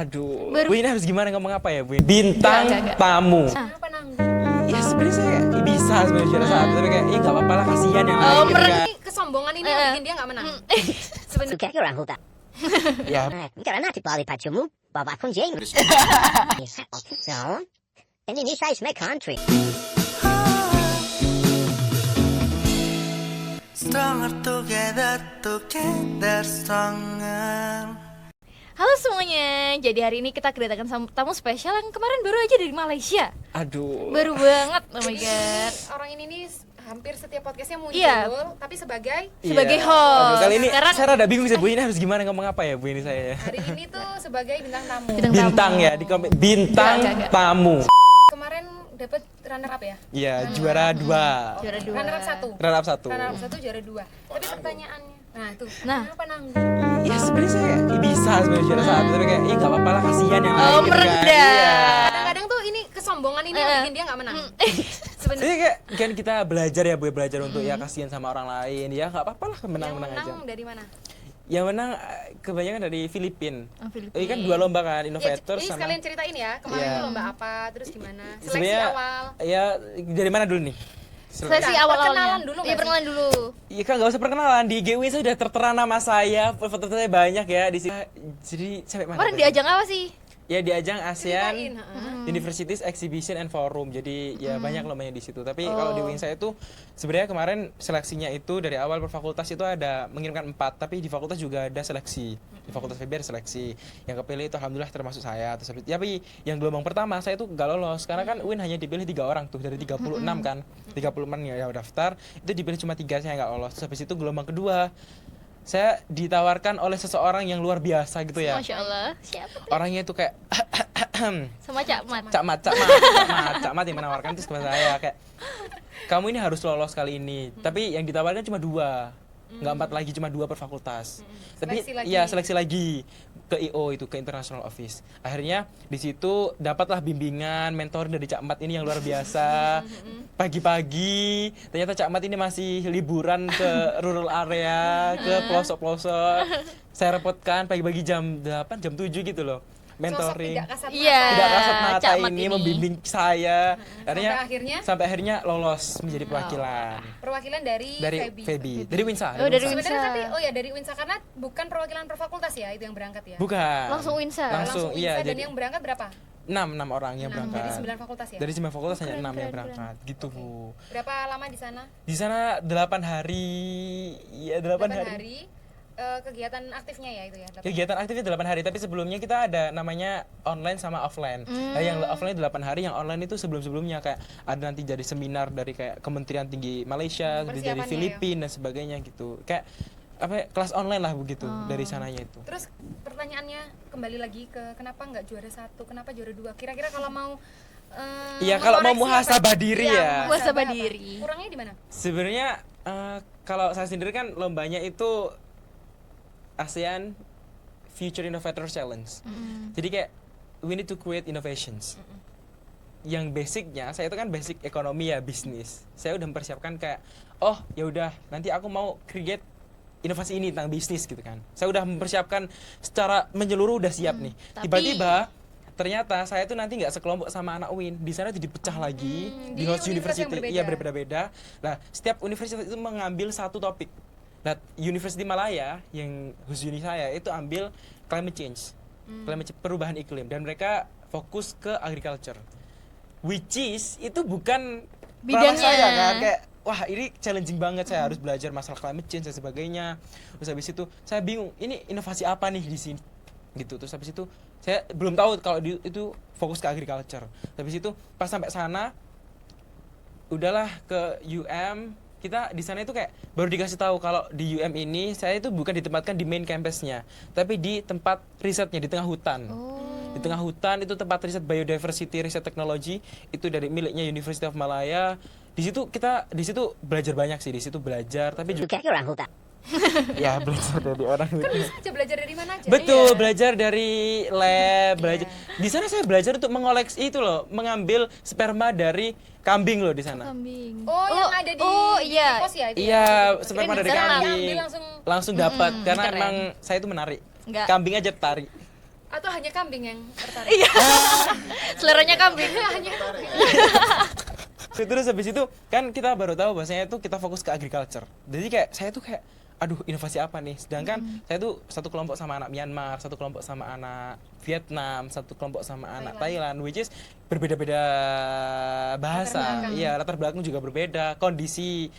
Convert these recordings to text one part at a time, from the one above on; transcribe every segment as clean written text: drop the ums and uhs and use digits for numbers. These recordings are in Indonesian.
Aduh, Baru- Bu ini harus gimana ngomong apa ya Bu? Bintang Enggak. tamu. Kenapa nanggung? Ya sebenarnya saya bisa sebenarnya juara satu, tapi kayak nggak apa-apa lah, kasihan yang lain gitu kan. Ini kesombongan ini yang bikin dia nggak menang. Sebenarnya Suka orang hutan. Ya Karena di balik pacumu, bapak pun jeng. So, Indonesia is my country. Stronger together stronger. Halo semuanya, jadi hari ini kita kedatangan tamu spesial yang kemarin baru aja dari Malaysia. aduh. Baru banget, oh my god. orang ini nih hampir setiap podcastnya muncul, Iya. tapi sebagai Sebagai Iya. host. Aduh, kali ini Sekarang- saya rada bingung sih Bu, ini harus gimana ngomong apa ya Bu ini saya. hari ini tuh sebagai bintang tamu. Bintang ya di komen bintang Enggak. tamu. Kemarin dapat runner up ya? Iya, juara 2. Juara 2. Runner up 1. Runner up 1. Runner up 1 juara 2. Tapi pertanyaannya, Nah. kenapa nanggung? Ya sebenarnya saya bisa sebenarnya juara 1, tapi kayak nggak apa-apa lah, kasihan yang lain Oh, gitu kan. merendah. Iya. Kadang-kadang tuh ini kesombongan ini yang bikin dia nggak menang. Sebenarnya Jadi kayak kan kita belajar ya Bu, belajar untuk ya kasihan sama orang lain. Ya nggak apa-apa lah, yang menang-menang aja. menang dari mana? Yang menang kebanyakan dari Filipina. Oh, Filipina. Ini kan 2 lomba kan, Ya, innovator ini sama. sekalian ceritain ya, kemarin Iya. tuh lomba apa, terus gimana? Seleksi Sebenarnya awal. ya dari mana dulu nih? Seleksi Nah, awal-awalnya. perkenalan dulu Iya, nggak sih? perkenalan dulu. Iya kan nggak usah perkenalan, di GW saya sudah tertera nama saya, foto saya banyak ya di sini. Jadi sampai mana? Kemarin tadi? di ajang apa sih? Ya di ajang Ceritain, ASEAN heeh. Universities Exhibition and Forum. Jadi ya banyak lombanya di situ. Tapi kalau di wing saya itu sebenarnya kemarin seleksinya itu dari awal per fakultas itu ada mengirimkan 4, tapi di fakultas juga ada seleksi. Di fakultas FEB ada seleksi. Yang kepilih itu alhamdulillah termasuk saya. Tapi yang gelombang pertama saya itu gak lolos karena kan UIN hanya dipilih 3 orang tuh dari 36 kan. 36 yang daftar, itu dipilih cuma 3, saya nggak lolos. Terus habis itu gelombang kedua saya ditawarkan oleh seseorang yang luar biasa gitu ya. Masya Allah. Siapa tuh? Orangnya itu kayak Sama Cak Mat. Cak Mat yang menawarkan terus kepada saya kayak kamu ini harus lolos kali ini. Tapi yang ditawarkan cuma 2, nggak 4 lagi, cuma 2 per fakultas. Tapi Seleksi lagi. ya seleksi lagi ke IO itu, ke International Office. Akhirnya di situ dapatlah bimbingan mentor dari Cak Mat ini yang luar biasa. Pagi-pagi ternyata Cak Mat ini masih liburan ke rural area, ke pelosok-pelosok. Saya repotkan pagi-pagi jam 8, jam 7 gitu loh. Mentoring. Sosok tidak kasat Iya. mata. Tidak kasat mata Cak Mat ini ini. membimbing saya. Sampai akhirnya sampai lolos menjadi perwakilan perwakilan dari Febi. Dari Winsa. Oh, dari Winsa. Sebenarnya tapi dari Winsa karena bukan perwakilan per fakultas ya itu yang berangkat ya. Bukan. Langsung Winsa. Langsung, iya. Winsa, dan Jadi yang berangkat berapa? 6 orang yang 6 berangkat. dari 9 fakultas ya. Dari 9 fakultas hanya Keren, 6 yang keren, berangkat. Gitu, Bu. Berapa lama di sana? Di sana 8 hari. Iya, 8 8 hari. hari. Kegiatan aktifnya ya itu ya. 8 Kegiatan aktifnya 8 hari, tapi sebelumnya kita ada namanya online sama offline. Nah, yang offline 8 hari, yang online itu sebelum-sebelumnya kayak ada nanti jadi seminar dari kayak Kementerian Tinggi Malaysia, dari Persiapannya Filipina dan sebagainya gitu. Kayak apa ya, kelas online lah begitu dari sananya itu. Terus pertanyaannya kembali lagi ke kenapa nggak juara 1, kenapa juara 2? Kira-kira kalau mau Iya, kalau mau mengoreksi muhasabah apa? diri Iya, ya. Muhasabah apa? diri. Kurangnya di mana? Sebenarnya kalau saya sendiri kan lombanya itu ASEAN Future Innovator Challenge. Jadi kayak we need to create innovations. Yang basicnya saya itu kan basic ekonomi ya, bisnis. Saya udah mempersiapkan kayak ya udah nanti aku mau create inovasi ini tentang bisnis gitu kan. Saya udah mempersiapkan secara menyeluruh, udah siap nih. tapi- Tiba-tiba ternyata saya tuh nanti nggak sekelompok sama anak UIN. Di sana tuh dipecah lagi di di host universitas yang university. Iya, berbeda-beda. Nah, setiap universitas itu mengambil satu topik. Nah, University Malaya yang host uni saya itu ambil climate change. Climate change, perubahan iklim, dan mereka fokus ke agriculture. Which is itu bukan ranah Bidangnya. saya kan, kayak wah ini challenging banget, saya harus belajar masalah climate change dan sebagainya. Terus habis itu saya bingung, ini inovasi apa nih di sini? Gitu. Terus habis itu saya belum tahu kalau itu fokus ke agriculture. Habis itu pas sampai sana udahlah ke UM, kita di sana itu kayak baru dikasih tahu kalau di UM ini saya itu bukan ditempatkan di main campusnya, tapi di tempat risetnya di tengah hutan. Di tengah hutan itu tempat riset biodiversity, riset teknologi itu dari miliknya University of Malaya. Di situ belajar banyak sih, di situ belajar, tapi juga Suka orang hutan. ya belajar dari orang Kan hutan. bisa aja belajar dari mana aja. Betul, belajar dari lab, belajar. Di sana saya belajar untuk mengoleksi itu loh, mengambil sperma dari kambing loh di sana. Kambing. Oh, yang ada di iya. pos ya itu. Iya, ya? sperma Kirain dari di sana kambing. ambil langsung Langsung dapat karena keren. emang saya itu menarik. Enggak. Kambing aja tarik. Atau hanya kambing yang tertarik? Iya. Seleranya kambing. Hanya Terus habis itu kan kita baru tahu bahwasanya itu kita fokus ke agriculture. Jadi kayak saya tuh kayak aduh inovasi apa nih? Sedangkan saya tuh satu kelompok sama anak Myanmar, satu kelompok sama anak Vietnam, satu kelompok sama anak Thailand, which is berbeda-beda bahasa. Iya, latar belakang juga berbeda, kondisi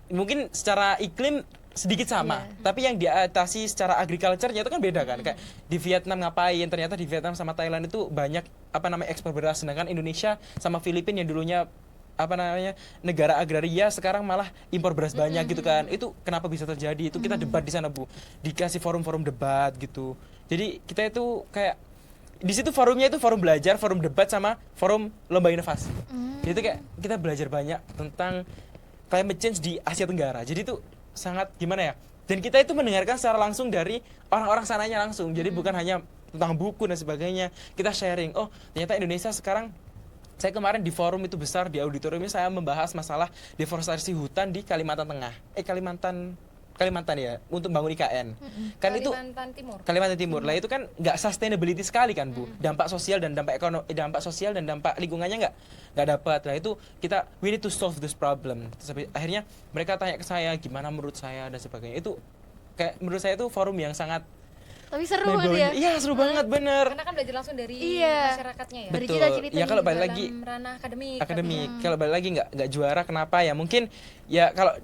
mungkin secara iklim sedikit sama, tapi yang diatasi secara agriculture-nya itu kan beda kan. Kayak di Vietnam ngapain, ternyata di Vietnam sama Thailand itu banyak apa namanya ekspor beras, sedangkan Indonesia sama Filipina yang dulunya apa namanya negara agraria sekarang malah impor beras banyak gitu kan. Itu kenapa bisa terjadi? Itu kita debat di sana, Bu. Dikasih forum-forum debat gitu. Jadi kita itu kayak di situ forumnya itu forum belajar, forum debat sama forum lomba inovasi. Jadi itu kayak kita belajar banyak tentang climate change di Asia Tenggara. Jadi itu sangat gimana ya? Dan kita itu mendengarkan secara langsung dari orang-orang sananya langsung. Jadi bukan hanya tentang buku dan sebagainya. Kita sharing, oh ternyata Indonesia sekarang. Saya kemarin di forum itu besar, di auditoriumnya saya membahas masalah deforestasi hutan di Kalimantan Tengah. Kalimantan ya, untuk bangun IKN. Kan itu Kalimantan Timur. Lah itu kan nggak sustainability sekali kan, Bu. Dampak sosial dan dampak ekonomi, dampak sosial dan dampak lingkungannya nggak dapat. Nah itu kita we need to solve this problem. Terus akhirnya mereka tanya ke saya gimana menurut saya dan sebagainya. Itu kayak menurut saya itu forum yang sangat Tapi seru kan ya. Iya, seru banget bener. karena kan belajar langsung dari Iya. masyarakatnya ya. Dari Betul. cita-cita Ya kalau balik Dalam lagi ranah akademik. akademik. Kalau balik lagi nggak juara kenapa ya? Mungkin ya kalau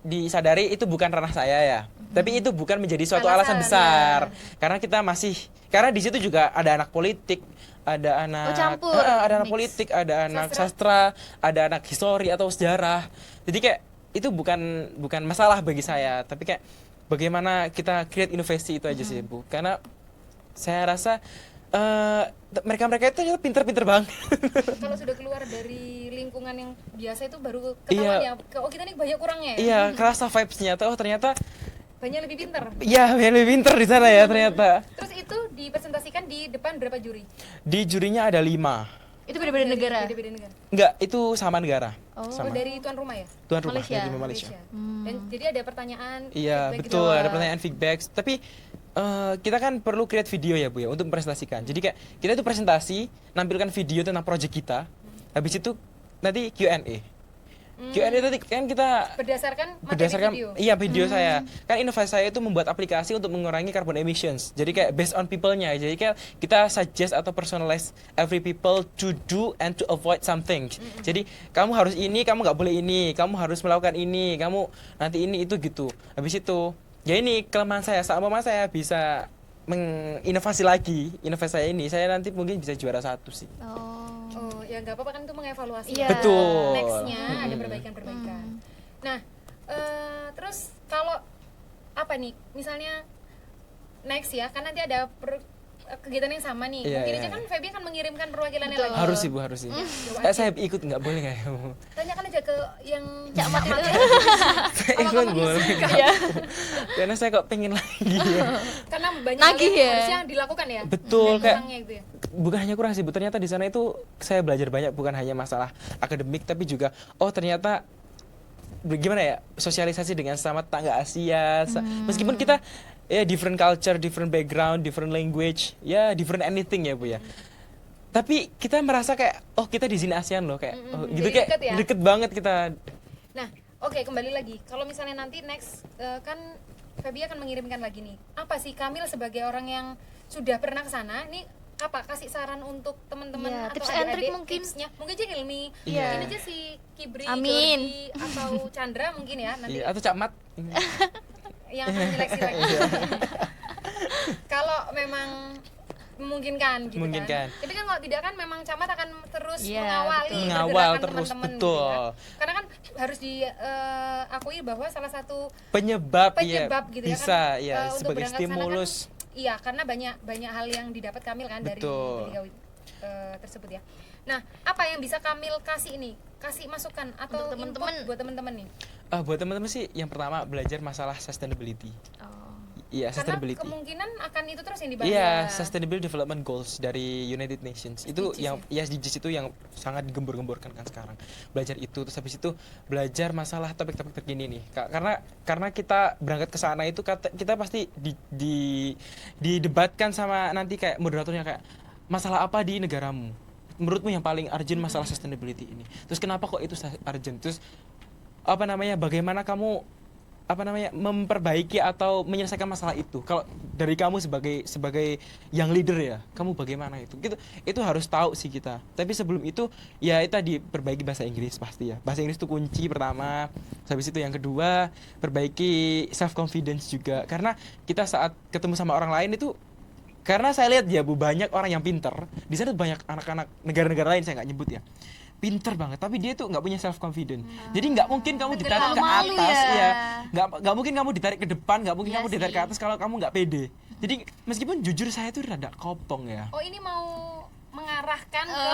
disadari itu bukan ranah saya ya. Tapi itu bukan menjadi suatu alasan besar. Karena kita karena di situ juga ada anak politik, ada anak campur. ada anak Mix. politik, ada anak sastra, ada anak histori atau sejarah. Jadi kayak itu bukan masalah bagi saya, tapi kayak bagaimana kita create inovasi itu aja sih, Bu. Karena saya rasa mereka itu ternyata pinter-pinter banget. Kalau sudah keluar dari lingkungan yang biasa itu baru ketahuan Iya. ya. Oh kita nih banyak kurangnya ya. Iya, kerasa vibes-nya. Oh ternyata Banyak lebih pinter. iya lebih pinter di sana ya ternyata. Terus itu dipresentasikan di depan berapa juri? Di jurinya ada 5. Itu beda-beda negara. Beda-beda negara. Enggak, itu sama negara. Oh. Oh, Sama. dari tuan rumah ya? Tuan rumah Malaysia. dari Malaysia. Dan jadi ada pertanyaan. Iya, feedback betul. gitu. Ada pertanyaan feedback. Tapi kita kan perlu create video ya, Bu ya, untuk mempresentasikan. Jadi kayak kita itu presentasi, nampilkan video tentang project kita. Habis itu nanti Q&A. Q&A tadi kan kita Berdasarkan materi video. iya video saya kan inovasi saya itu membuat aplikasi untuk mengurangi carbon emissions, jadi kayak based on people-nya, jadi kayak kita suggest atau personalize every people to do and to avoid something. Jadi kamu harus ini, kamu nggak boleh ini, kamu harus melakukan ini, kamu nanti ini itu gitu. Habis itu ya ini kelemahan saya, sama saya bisa menginovasi lagi inovasi saya ini, saya nanti mungkin bisa juara 1 sih. Oh, ya nggak apa-apa kan itu mengevaluasi. Iya. Betul. Nextnya ada perbaikan-perbaikan. Nah, terus kalau apa nih, misalnya next ya, kan nanti ada kegiatan yang sama nih. Iya, Mungkin iya. aja kan Feby akan mengirimkan perwakilannya lagi. Harus sih, Bu, harus sih. Saya ikut nggak boleh nggak ya, Bu? Tanyakan aja ke yang Cak Mat itu. Saya ikut boleh nggak, Bu? Karena saya kok pengen lagi ya. karena banyak Nagih hal yang ya? harusnya dilakukan ya. Betul, Dan kayak kurangnya gitu ya. bukan hanya kurang sih, Bu. Ternyata di sana itu saya belajar banyak, bukan hanya masalah akademik, tapi juga ternyata gimana ya, sosialisasi dengan sama tetangga Asia. Meskipun kita ya different culture, different background, different language, ya different anything ya, Bu ya. Tapi kita merasa kayak kita di sini ASEAN loh, kayak gitu, Jadi kayak deket ya? deket banget kita. Nah, oke, kembali lagi. Kalau misalnya nanti next kan Feby akan mengirimkan lagi nih. Apa sih Kamil sebagai orang yang sudah pernah ke sana, nih apa kasih saran untuk teman-teman Iya, atau tips and trick adik-adik, mungkin. tipsnya? Mungkin aja Ilmi, Iya. mungkin aja si Kibri, Amin. Georgi, atau Chandra mungkin ya nanti Iya, atau Cak Mat. yang akan menyeleksi lagi. Kalau memang memungkinkan gitu Memungkinkan. kan. Jadi kan kalau tidak kan memang camat akan terus Iya, mengawali betul. Mengawal pergerakan terus, teman-teman betul. gitu ya. Karena kan harus diakui bahwa salah satu Penyebab penyebab ya, gitu ya bisa kan, ya untuk sebagai berangkat sana stimulus. kan, iya karena banyak hal yang didapat Kamil kan dari Betul. beliau tersebut ya. Nah, apa yang bisa Kamil kasih ini? Kasih masukan atau Untuk teman-teman. input buat teman-teman nih? Buat teman-teman sih, yang pertama belajar masalah sustainability. Iya, Karena sustainability. kemungkinan akan itu terus yang dibahas. Iya, ya. Sustainable Development Goals dari United Nations. Itu SDGs yang ya SDGs itu yang sangat digembur-gemburkan kan sekarang. Belajar itu terus habis itu belajar masalah topik-topik terkini nih. Karena kita berangkat ke sana itu kita pasti didebatkan sama nanti kayak moderatornya kayak masalah apa di negaramu. Menurutmu yang paling urgent masalah sustainability ini. Terus kenapa kok itu urgent? Terus bagaimana kamu memperbaiki atau menyelesaikan masalah itu? Kalau dari kamu sebagai yang leader ya, kamu bagaimana itu? Gitu, itu harus tahu sih kita. Tapi sebelum itu ya itu tadi perbaiki bahasa Inggris pasti ya. Bahasa Inggris itu kunci pertama. Habis itu yang kedua, perbaiki self confidence juga. Karena kita saat ketemu sama orang lain itu, karena saya lihat ya Bu, banyak orang yang pinter. Di sana banyak anak-anak negara-negara lain, saya nggak nyebut ya, pinter banget, tapi dia tuh nggak punya self confidence. Jadi nggak mungkin kamu ditarik ke Malu atas ya. ya, nggak mungkin kamu ditarik ke depan, nggak mungkin Iya kamu ditarik sih. ke atas kalau kamu nggak pede. Jadi meskipun jujur saya tuh rada kopong ya. Oh, ini mau mengarahkan ke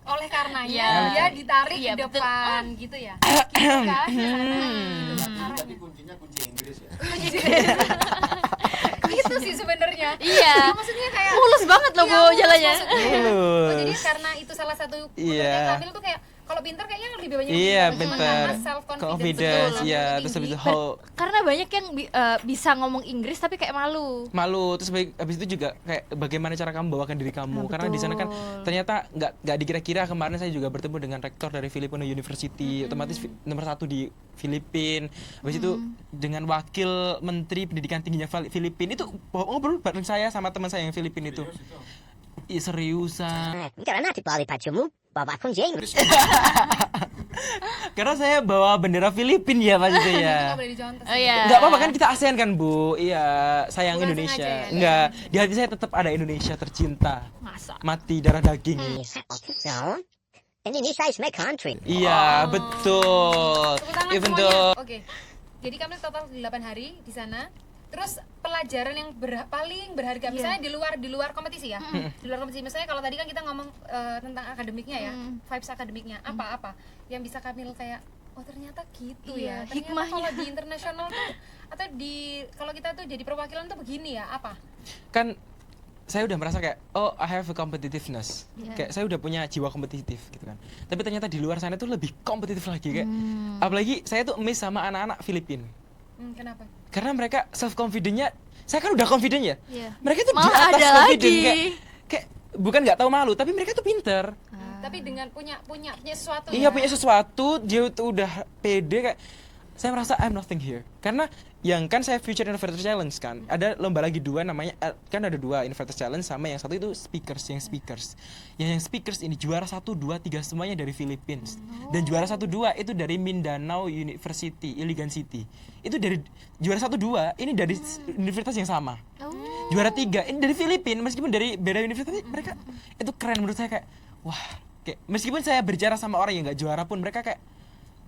oleh karenanya Iya. dia ditarik Iya, ke betul. depan gitu ya. Gitu kan? Tapi kuncinya kunci Inggris ya. Itu sih sebenarnya. Iya. Jadi maksudnya kayak Mulus banget loh iya, Bu mulus jalannya. maksudnya. Mulus. Oh, jadi karena itu salah satu Iya. Kamil tuh kayak kalau pintar kayaknya lebih banyak Iya, pintar. pintar. Confidence Confidence, ya. Terus habis itu Karena banyak yang bisa ngomong Inggris tapi kayak malu. malu. Terus habis itu juga kayak bagaimana cara kamu bawakan diri kamu. Nah, Karena di sana kan betul. ternyata nggak dikira-kira. Kemarin saya juga bertemu dengan rektor dari Filipino University, otomatis nomor 1 di Filipina. Habis itu dengan wakil menteri pendidikan tingginya Filipina itu ngobrol bareng saya sama teman saya yang Filipina itu. Ih, seriusan. Cara nanti balik pacumu, bawa akun jenggot. Karena saya bawa bendera Filipina ya Mas itu ya. Nggak boleh dicontoh. Oh iya. Enggak apa-apa kan kita ASEAN kan Bu. Iya, sayang Bukan Indonesia. sengaja ya? Enggak, di hati saya tetap ada Indonesia tercinta. Masa. Mati darah daging. So, Indonesia is my country. Iya, betul. Tepuk tangan Even semuanya. though Oke. Jadi kami total 8 hari di sana. Terus pelajaran yang paling berharga misalnya di luar kompetisi ya. Di luar kompetisi misalnya kalau tadi kan kita ngomong tentang akademiknya ya. Vibes akademiknya apa-apa yang bisa Kamil kayak oh ternyata gitu Iya, ya. Ternyata hikmahnya. kalau di internasional tuh atau kalau kita tuh jadi perwakilan tuh begini ya, apa? kan saya udah merasa kayak oh I have a competitiveness. Yeah. Kayak saya udah punya jiwa kompetitif gitu kan. Tapi ternyata di luar sana tuh lebih kompetitif lagi kayak. Apalagi saya tuh miss sama anak-anak Filipina. Kenapa? Karena mereka self confidence-nya, saya kan udah confident ya. Iya. Mereka tuh di Malah atas ada confident lagi. kayak bukan nggak tahu malu, tapi mereka tuh pinter. Tapi dengan punya sesuatu Iya ya. punya sesuatu, dia tuh udah pede kayak saya merasa I'm nothing here. Karena yang kan saya Future Innovator Challenge kan, ada lomba lagi dua namanya kan ada 2 Innovator Challenge sama yang satu itu speakers. Yang speakers ini juara 1, 2, 3 semuanya dari Philippines. Dan juara 1, 2 itu dari Mindanao University, Iligan City. Itu dari juara 1, 2 ini dari universitas yang sama. Juara 3 ini dari Filipina meskipun dari beda universitas mereka itu keren menurut saya kayak wah, kayak meskipun saya berbicara sama orang yang nggak juara pun mereka kayak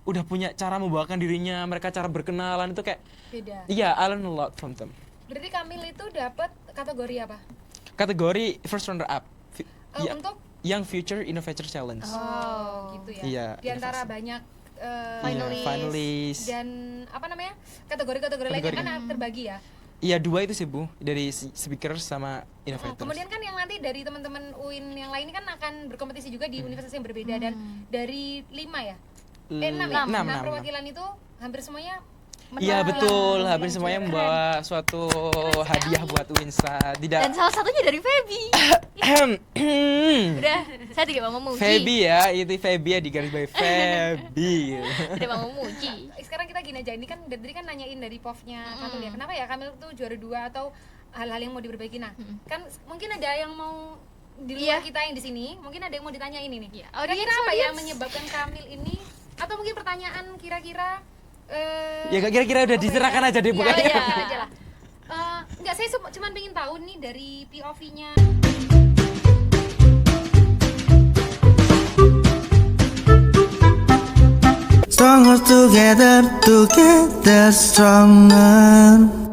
udah punya cara membawakan dirinya, mereka cara berkenalan itu kayak Beda. iya, I learn a lot from them. Berarti Kamil itu dapat kategori apa? Kategori first runner up. Iya, Untuk yang Future Innovator Challenge. gitu ya. Iya, Di antara inovasi. banyak Finalis. Finalis. dan apa namanya? Kategori-kategori lainnya Kategori. kan terbagi ya. Iya, 2 itu sih Bu, dari speaker sama innovators. Kemudian kan yang nanti dari teman-teman UIN yang lain ini kan akan berkompetisi juga di universitas yang berbeda dan dari 5 ya. 6 ya. Enam, 6 enam. perwakilan itu hampir semuanya Iya menang. betul, Keren. hampir semuanya membawa suatu hadiah buat Winsa. Tidak Dan salah satunya dari Feby. Udah, saya tidak mau memuji. Feby ya, itu Feby ya, di garis bawah Feby. Tidak mau memuji. Sekarang kita gini aja, ini kan dari tadi kan nanyain dari POV-nya Kamil ya. Kenapa ya Kamil tuh juara 2 atau hal-hal yang mau diperbaiki. Nah, kan mungkin ada yang mau di luar Iya. kita yang di sini, mungkin ada yang mau ditanyain ini. Iya, Kira-kira audiens, apa yang audiens. menyebabkan Kamil ini atau mungkin pertanyaan kira-kira Ya gak kira-kira udah diserahkan aja deh bukannya. Iya, aja lah. Enggak, saya cuma pengen tahu nih dari POV-nya. Stronger together, together stronger.